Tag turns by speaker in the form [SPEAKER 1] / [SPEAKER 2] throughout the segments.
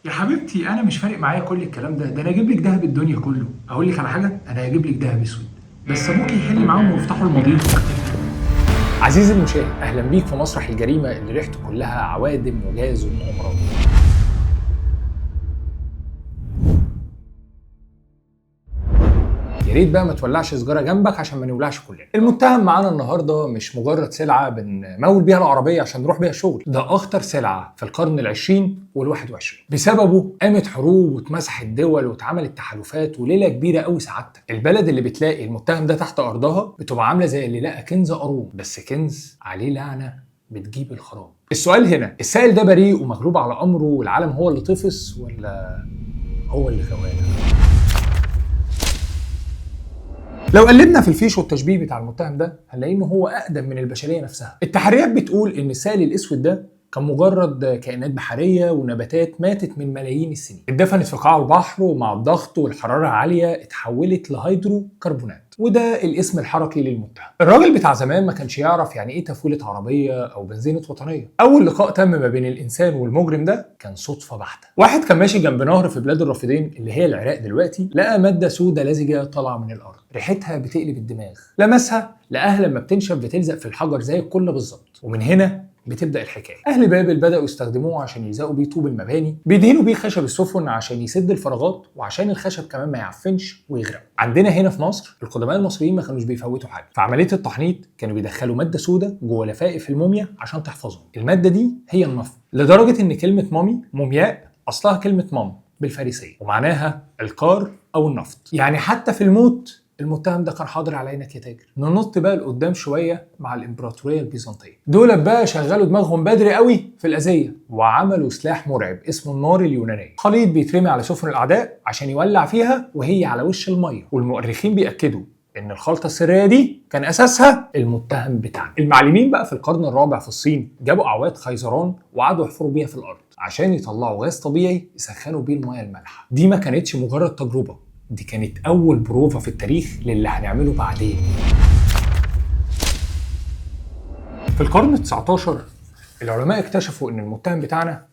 [SPEAKER 1] يا حبيبتي انا مش فارق معايا كل الكلام ده انا هجيب لك دهب الدنيا كله. اقول لك على حاجه، انا هجيب لك دهب اسود بس ابوك يحل معاهم ويفتحوا المضيق.
[SPEAKER 2] عزيزي المشاهد، اهلا بيك في مسرح الجريمه اللي ريحته كلها عوادم وجاز ومؤامرات. يا ريت بقى ما تولعش سيجاره جنبك عشان ما نولعش كلنا. المتهم معانا النهارده مش مجرد سلعه بنمول بيها العربيه عشان نروح بيها الشغل، ده اخطر سلعه في القرن العشرين وال21. بسببه قامت حروب واتمسحت دول واتعملت تحالفات وليله كبيره قوي. سعادتك البلد اللي بتلاقي المتهم ده تحت ارضها بتبقى عامله زي اللي لقى كنز قارون، بس كنز عليه لعنه بتجيب الخراب. السؤال هنا، السائل ده بريء ومغلوب على امره والعالم هو اللي طفس ولا هو اللي خوانا؟ لو قلبنا في الفيش والتشبيه بتاع المتهم ده هنلاقي انه هو اقدم من البشريه نفسها. التحريات بتقول ان السائل الاسود ده كان مجرد كائنات بحريه ونباتات ماتت من ملايين السنين، اتدفنت في قاع البحر ومع الضغط والحراره العاليه اتحولت لهيدروكربونات، وده الاسم الحركي للمتهم. الراجل بتاع زمان ما كانش يعرف يعني ايه تفويله عربيه او بنزينه وطنيه. اول لقاء تم ما بين الانسان والمجرم ده كان صدفه بحته. واحد كان ماشي جنب نهر في بلاد الرافدين اللي هي العراق دلوقتي، لقى ماده سودة لزجه طالعه من الارض، ريحتها بتقلب الدماغ. لمسها لقاها لما بتنشف بتلزق في الحجر زي الكل بالظبط. ومن هنا بتبدا الحكايه. اهل بابل بداوا يستخدموه عشان يلزقوا بيه طوب المباني، بيدهنوا بيه خشب السفن عشان يسد الفراغات وعشان الخشب كمان ما يعفنش ويغرق. عندنا هنا في مصر القدماء المصريين ما كانوش بيفوتوا حاجه، في عمليه التحنيط كانوا بيدخلوا ماده سوداء جوه لفائف الموميا عشان تحفظهم. الماده دي هي النفط، لدرجه ان كلمه مامي مومياء اصلها كلمه مام بالفارسيه ومعناها القار او النفط. يعني حتى في الموت المتهم ده كان حاضر على عينك يا تاجر. ننط بقى لقدام شويه مع الامبراطوريه البيزنطيه. دول بقى شغلوا دماغهم بدري قوي في الاذيه وعملوا سلاح مرعب اسمه النار اليونانيه، خليط بيترمي على سفن الاعداء عشان يولع فيها وهي على وش الميه. والمؤرخين بياكدوا ان الخلطه السريه دي كان اساسها المتهم بتاعنا. المعلمين بقى في القرن الرابع في الصين جابوا اعواد خيزران وقعدوا يحفروا بيها في الارض عشان يطلعوا غاز طبيعي يسخنوا بيه الميه المالحه. دي ما كانتش مجرد تجربه، دي كانت أول بروفة في التاريخ للي هنعمله بعدين. في القرن ال19 العلماء اكتشفوا إن المتهم بتاعنا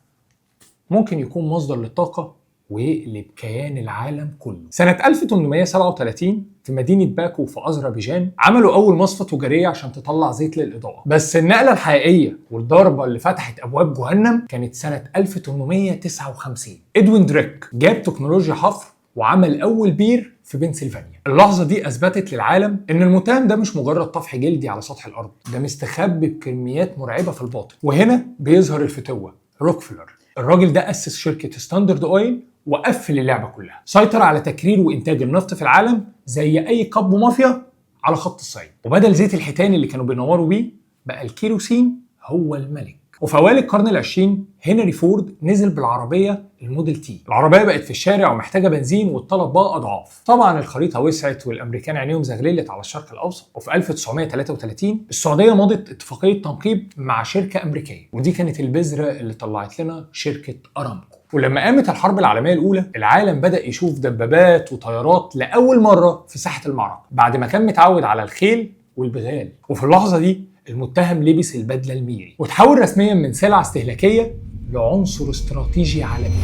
[SPEAKER 2] ممكن يكون مصدر للطاقة ويقلب كيان العالم كله. سنة 1837 في مدينة باكو في أذربيجان عملوا أول مصفى تجارية عشان تطلع زيت للإضاءة. بس النقلة الحقيقية والضربة اللي فتحت أبواب جهنم كانت سنة 1859. إدوين دريك جاب تكنولوجيا حفر وعمل أول بير في بنسلفانيا. اللحظة دي أثبتت للعالم إن المتهم ده مش مجرد طفح جلدي على سطح الأرض، ده مستخبي بكميات مرعبة في الباطن. وهنا بيظهر الفتوة. روكفلر الراجل ده أسس شركة ستاندرد أويل وقفل اللعبة كلها، سيطر على تكرير وإنتاج النفط في العالم زي أي قبو مافيا على خط الصعيد. وبدل زيت الحيتان اللي كانوا بينوروا بيه بقى الكيروسين هو الملك. وفي اوائل القرن العشرين هنري فورد نزل بالعربيه الموديل تي. العربيه بقت في الشارع ومحتاجه بنزين والطلب بقى اضعاف. طبعا الخريطه وسعت والامريكان عينيهم زغللت على الشرق الاوسط. وفي 1933 السعوديه مضت اتفاقيه تنقيب مع شركه امريكيه، ودي كانت البذره اللي طلعت لنا شركه ارامكو. ولما قامت الحرب العالميه الاولى العالم بدا يشوف دبابات وطيارات لاول مره في ساحه المعركه بعد ما كان متعود على الخيل والبغال. وفي اللحظه دي المتهم لبس البدله الميري وتحول رسميا من سلعه استهلاكيه لعنصر استراتيجي عالمي.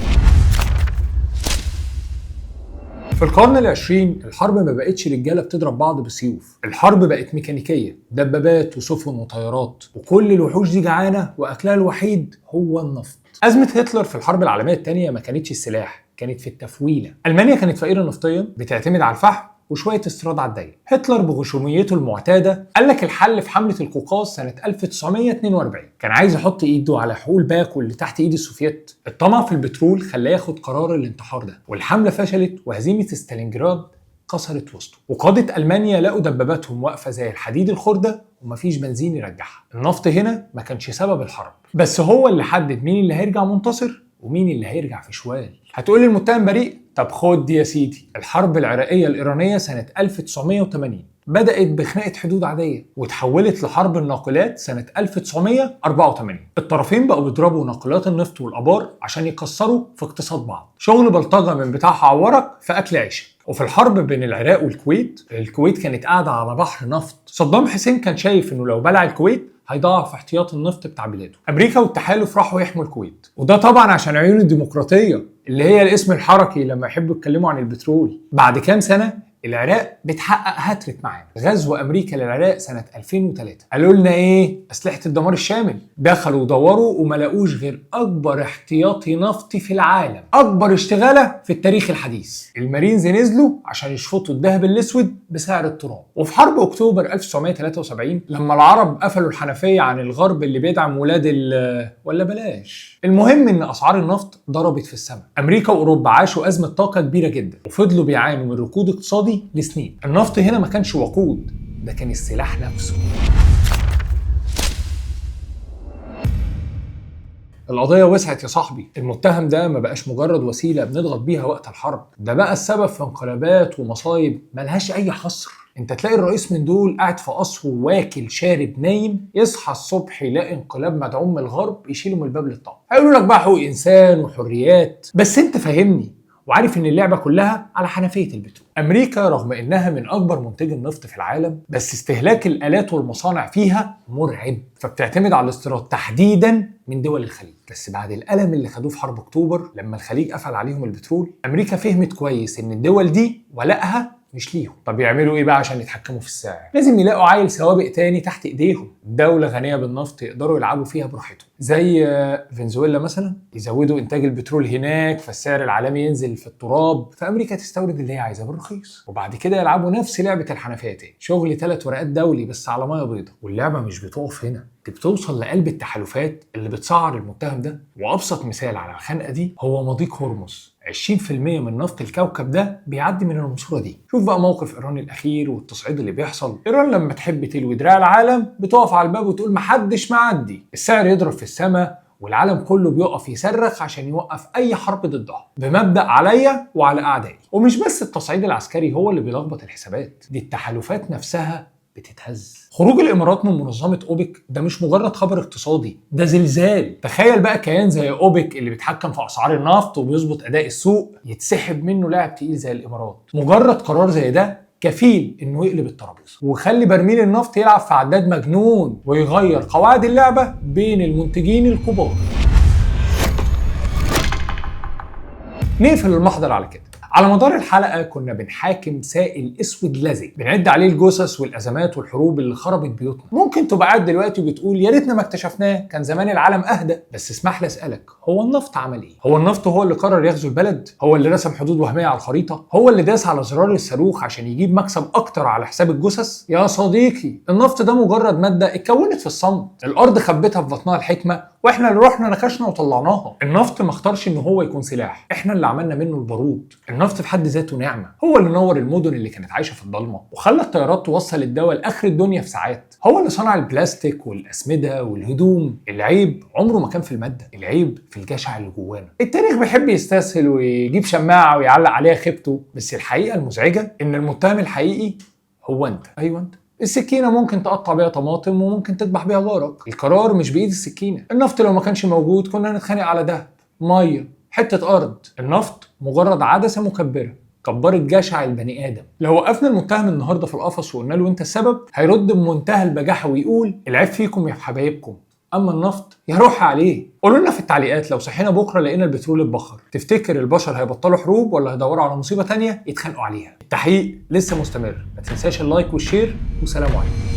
[SPEAKER 2] في القرن العشرين الحرب ما بقتش رجاله بتضرب بعض بسيوف، الحرب بقت ميكانيكيه، دبابات وسفن وطيارات، وكل الوحوش دي جعانه واكلها الوحيد هو النفط. أزمة هتلر في الحرب العالمية الثانية ما كانتش السلاح، كانت في التفويلة. ألمانيا كانت فقيرة نفطيا بتعتمد على الفحم وشوية استيراد على الضيق. هتلر بغشوميته المعتادة قال لك الحل في حملة القوقاز سنة 1942. كان عايز يحط ايده على حقول باكو اللي تحت ايد السوفيت. الطمع في البترول خلاه ياخد قرار الانتحار ده، والحملة فشلت وهزيمة ستالينجراد كسرت وسطه. وقادة ألمانيا لقوا دباباتهم واقفة زي الحديد الخردة ومفيش بنزين يرجعها. النفط هنا ما كانش سبب الحرب، بس هو اللي حدد مين اللي هيرجع منتصر ومين اللي هيرجع في شوال. هتقولي المتهم بريء؟ طب خد دي يا سيدي. الحرب العراقية الإيرانية سنة 1980 بدأت بخناقة حدود عادية وتحولت لحرب الناقلات سنة 1984. الطرفين بقوا بيضربوا ناقلات النفط والآبار عشان يكسروا في اقتصاد بعض. شغل بلطجة من بتاع هعورك في أكل عيشك. وفي الحرب بين العراق والكويت، الكويت كانت قاعدة على بحر نفط. صدام حسين كان شايف إنه لو بلع الكويت هيضاعف احتياط النفط بتاع بلاده. امريكا والتحالف راحوا يحموا الكويت، وده طبعا عشان عيون الديمقراطيه اللي هي الاسم الحركي لما يحبوا يتكلموا عن البترول. بعد كام سنة العراق بتحقق هاتريك معانا. غزو امريكا للعراق سنه 2003 قالوا لنا ايه؟ اسلحه الدمار الشامل. دخلوا ودوروا وما لقوش غير اكبر احتياطي نفطي في العالم، اكبر اشتغاله في التاريخ الحديث. المارينز نزلوا عشان يشفطوا الذهب الاسود بسعر التراب. وفي حرب اكتوبر 1973 لما العرب قفلوا الحنفيه عن الغرب اللي بيدعم ولاد ولا بلاش، المهم ان اسعار النفط ضربت في السماء. امريكا واوروبا عاشوا ازمه طاقه كبيره جدا وفضلوا بيعانوا من ركود اقتصادي لسنين. النفط هنا ما كانش وقود، ده كان السلاح نفسه. القضية وسعت يا صاحبي. المتهم ده ما بقاش مجرد وسيلة بنضغط بيها وقت الحرب، ده بقى السبب في انقلابات ومصايب ملهاش أي حصر. انت تلاقي الرئيس من دول قاعد في قصره واكل شارب نايم، يصحى الصبح يلاقي انقلاب مدعوم من الغرب يشيله من الباب للطاقة. هيقولوا لك بقى حقوق انسان وحريات، بس انت فاهمني وعارف ان اللعبه كلها على حنفيه البترول. امريكا رغم انها من اكبر منتجي النفط في العالم، بس استهلاك الالات والمصانع فيها مرعب، فبتعتمد على الاستيراد تحديدا من دول الخليج. بس بعد الالم اللي خدوه في حرب اكتوبر لما الخليج قفل عليهم البترول، امريكا فهمت كويس ان الدول دي ولائها مش ليهم. طب يعملوا ايه بقى عشان يتحكموا في السعر؟ لازم يلاقوا عيل سوابق تاني تحت ايديهم، دولة غنية بالنفط يقدروا يلعبوا فيها براحتهم، زي فنزويلا مثلا. يزودوا انتاج البترول هناك فالسعر العالمي ينزل في التراب، فامريكا تستورد اللي هي عايزاه بالرخيص، وبعد كده يلعبوا نفس لعبة الحنفية تاني، شغل 3 ورقات دولي بس على ميه بيضاء. واللعبة مش بتقف هنا، دي بتوصل لقلب التحالفات اللي بتصعر المتهم ده. وابسط مثال على الخنقة دي هو مضيق هرمز. 20% من نفط الكوكب ده بيعدي من الماسوره دي. شوف بقى موقف ايران الاخير والتصعيد اللي بيحصل. ايران لما تحب تلوي دراع العالم بتقف على الباب وتقول محدش معدي، السعر يضرب في السماء والعالم كله بيقف يصرخ عشان يوقف اي حرب ضدها بمبدأ عليا وعلى اعدائي. ومش بس التصعيد العسكري هو اللي بيلخبط الحسابات، دي التحالفات نفسها بتتهز. خروج الامارات من منظمه اوبك ده مش مجرد خبر اقتصادي، ده زلزال. تخيل بقى كيان زي اوبك اللي بيتحكم في اسعار النفط وبيظبط اداء السوق يتسحب منه لاعب تقيل زي الامارات. مجرد قرار زي ده كفيل انه يقلب الترابيزه ويخلي برميل النفط يلعب في عداد مجنون ويغير قواعد اللعبه بين المنتجين الكبار. نقفل المحضر على كده. على مدار الحلقة كنا بنحاكم سائل اسود لزج، بنعد عليه الجثث والازمات والحروب اللي خربت بيوتنا. ممكن تبقى قاعد دلوقتي وبتقول يا ريتنا ما اكتشفناه، كان زمان العالم اهدى. بس اسمح لي اسالك، هو النفط عمل ايه؟ هو النفط هو اللي قرر يغزو البلد؟ هو اللي رسم حدود وهمية على الخريطة؟ هو اللي داس على زرار الصاروخ عشان يجيب مكسب اكتر على حساب الجثث؟ يا صديقي، النفط ده مجرد مادة اتكونت في الصمت، الارض خبتها في بطنها الحكمة واحنا اللي رحنا نكشنا وطلعناها. النفط ما اختارش ان هو يكون سلاح، احنا اللي عملنا منه البارود. النفط في حد ذاته نعمه، هو اللي نور المدن اللي كانت عايشه في الضلمه وخلى الطيارات توصل الدواء لاخر الدنيا في ساعات، هو اللي صنع البلاستيك والاسمده والهدوم. العيب عمره ما كان في الماده، العيب في الجشع اللي جوانا. التاريخ بيحب يستسهل ويجيب شماعه ويعلق عليها خيبته، بس الحقيقه المزعجه ان المتهم الحقيقي هو انت. ايوه انت. السكينة ممكن تقطع بيها طماطم وممكن تذبح بيها جارك، القرار مش بإيد السكينة. النفط لو ما كانش موجود كنا نتخانق على دهب، مية، حتة أرض. النفط مجرد عدسة مكبرة كبرت جشع البني آدم. لو وقفنا المتهم النهاردة في القفص وقلنا له أنت السبب، هيرد بمنتهى البجاحة ويقول العيب فيكم يا حبايبكم، أما النفط يروح عليه. قولوا لنا في التعليقات لو صحينا بكرة لقينا البترول اتبخر، تفتكر البشر هيبطلوا حروب ولا هيدوروا على مصيبة تانية يتخانقوا عليها؟ التحقيق لسه مستمر، ما تنساش اللايك والشير، وسلام عليكم.